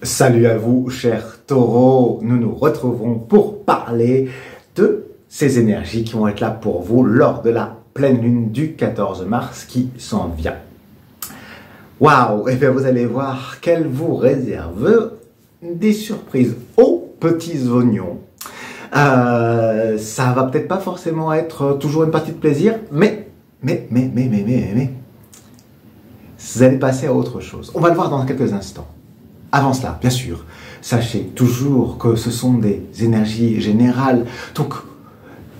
Salut à vous, chers taureaux. Nous nous retrouvons pour parler de ces énergies qui vont être là pour vous lors de la pleine lune du 14 mars qui s'en vient. Waouh! Et bien vous allez voir qu'elle vous réserve des surprises aux petits oignons. Ça va peut-être pas forcément être toujours une partie de plaisir, mais vous allez passer à autre chose. On va le voir dans quelques instants. Avant cela, bien sûr, sachez toujours que ce sont des énergies générales. Donc,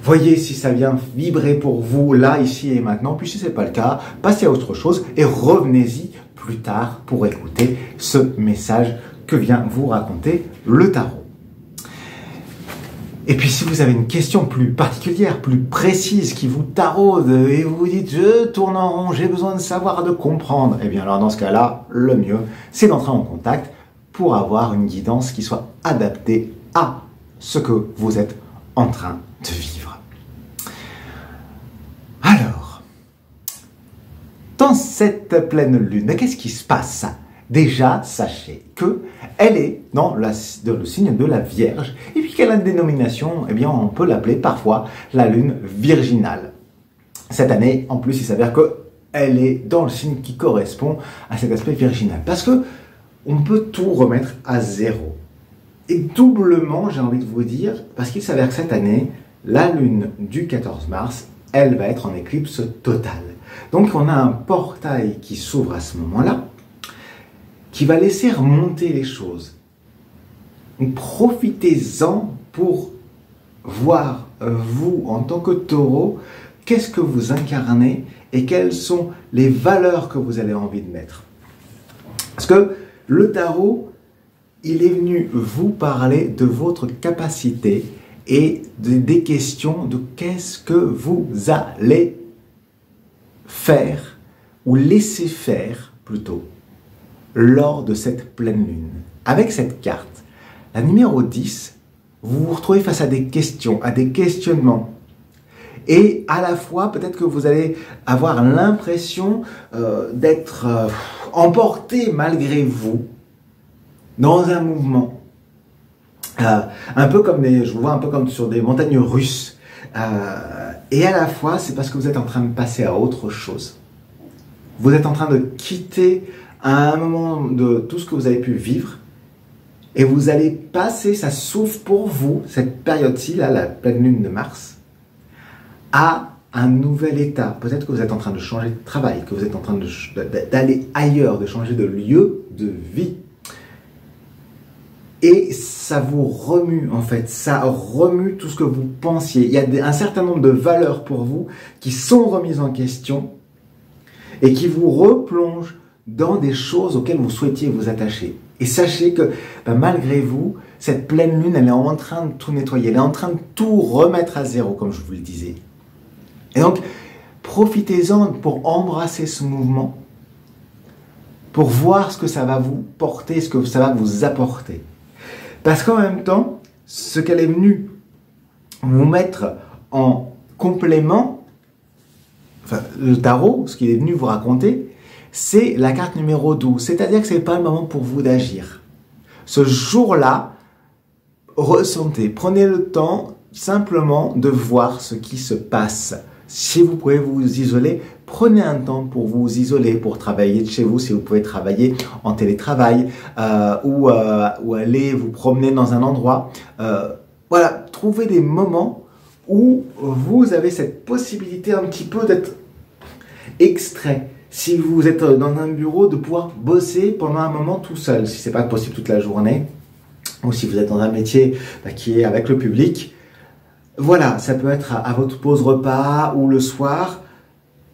voyez si ça vient vibrer pour vous là, ici et maintenant. Puis si ce n'est pas le cas, passez à autre chose et revenez-y plus tard pour écouter ce message que vient vous raconter le tarot. Et puis si vous avez une question plus particulière, plus précise, qui vous taraude et vous vous dites « je tourne en rond, j'ai besoin de savoir, de comprendre », eh bien alors dans ce cas-là, le mieux, c'est d'entrer en contact pour avoir une guidance qui soit adaptée à ce que vous êtes en train de vivre. Alors, dans cette pleine lune, qu'est-ce qui se passe? Déjà, sachez qu'elle est dans le signe de la Vierge, et puis qu'elle a une dénomination, eh bien, on peut l'appeler parfois la lune virginale. Cette année, en plus, il s'avère qu'elle est dans le signe qui correspond à cet aspect virginal, parce que on peut tout remettre à zéro. Et doublement, j'ai envie de vous dire, parce qu'il s'avère que cette année, la lune du 14 mars, elle va être en éclipse totale. Donc, on a un portail qui s'ouvre à ce moment-là, qui va laisser remonter les choses. Profitez-en pour voir, vous, en tant que taureau, qu'est-ce que vous incarnez et quelles sont les valeurs que vous avez envie de mettre. Parce que le tarot, il est venu vous parler de votre capacité et des questions de qu'est-ce que vous allez faire ou laisser faire plutôt lors de cette pleine lune. Avec cette carte, la numéro 10, vous vous retrouvez face à des questions, à des questionnements. Et à la fois, peut-être que vous allez avoir l'impression d'être emporté malgré vous dans un mouvement. Un peu comme je vous vois un peu comme sur des montagnes russes. Et à la fois, c'est parce que vous êtes en train de passer à autre chose. Vous êtes en train de quitter à un moment de tout ce que vous avez pu vivre, et vous allez passer, ça s'ouvre pour vous, cette période-ci, là, la pleine lune de mars, à un nouvel état. Peut-être que vous êtes en train de changer de travail, que vous êtes en train d'aller ailleurs, de changer de lieu de vie. Et ça vous remue, en fait, ça remue tout ce que vous pensiez. Il y a un certain nombre de valeurs pour vous qui sont remises en question et qui vous replongent dans des choses auxquelles vous souhaitiez vous attacher. Et sachez que malgré vous, cette pleine lune, elle est en train de tout nettoyer, elle est en train de tout remettre à zéro, comme je vous le disais. Et donc, profitez-en pour embrasser ce mouvement, pour voir ce que ça va vous porter, ce que ça va vous apporter. Parce qu'en même temps, ce qu'elle est venue vous mettre en complément, enfin, le tarot, ce qu'il est venu vous raconter, c'est la carte numéro 12, c'est-à-dire que ce n'est pas le moment pour vous d'agir. Ce jour-là, ressentez, prenez le temps simplement de voir ce qui se passe. Si vous pouvez vous isoler, prenez un temps pour vous isoler, pour travailler de chez vous, si vous pouvez travailler en télétravail, ou aller vous promener dans un endroit. Voilà, trouvez des moments où vous avez cette possibilité un petit peu d'être extrait. Si vous êtes dans un bureau, de pouvoir bosser pendant un moment tout seul, si ce n'est pas possible toute la journée, ou si vous êtes dans un métier qui est avec le public. Voilà, ça peut être à votre pause repas ou le soir,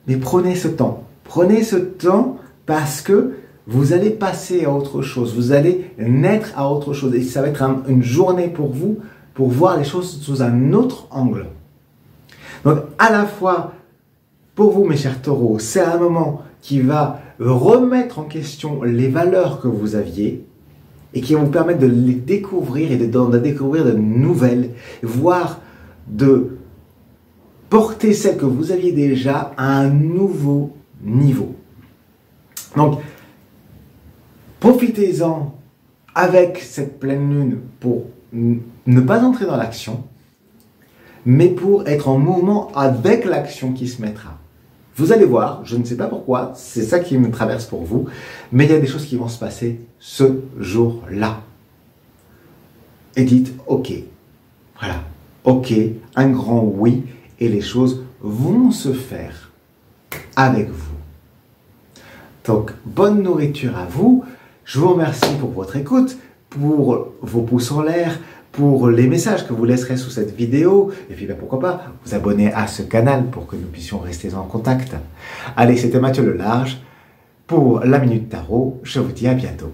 mais prenez ce temps. Prenez ce temps parce que vous allez passer à autre chose, vous allez naître à autre chose. Et ça va être une journée pour vous, pour voir les choses sous un autre angle. Donc à la fois, pour vous mes chers taureaux, c'est un moment qui va remettre en question les valeurs que vous aviez et qui va vous permettre de les découvrir et de découvrir de nouvelles, voire de porter celles que vous aviez déjà à un nouveau niveau. Donc, profitez-en avec cette pleine lune pour ne pas entrer dans l'action, mais pour être en mouvement avec l'action qui se mettra. Vous allez voir, je ne sais pas pourquoi, c'est ça qui me traverse pour vous, mais il y a des choses qui vont se passer ce jour-là. Et dites ok. Voilà. Ok, un grand oui, et les choses vont se faire avec vous. Donc, bonne nourriture à vous. Je vous remercie pour votre écoute, pour vos pouces en l'air, pour les messages que vous laisserez sous cette vidéo. Et puis, pourquoi pas vous abonner à ce canal pour que nous puissions rester en contact. Allez, c'était Mathieu Le Large pour la Minute Tarot. Je vous dis à bientôt.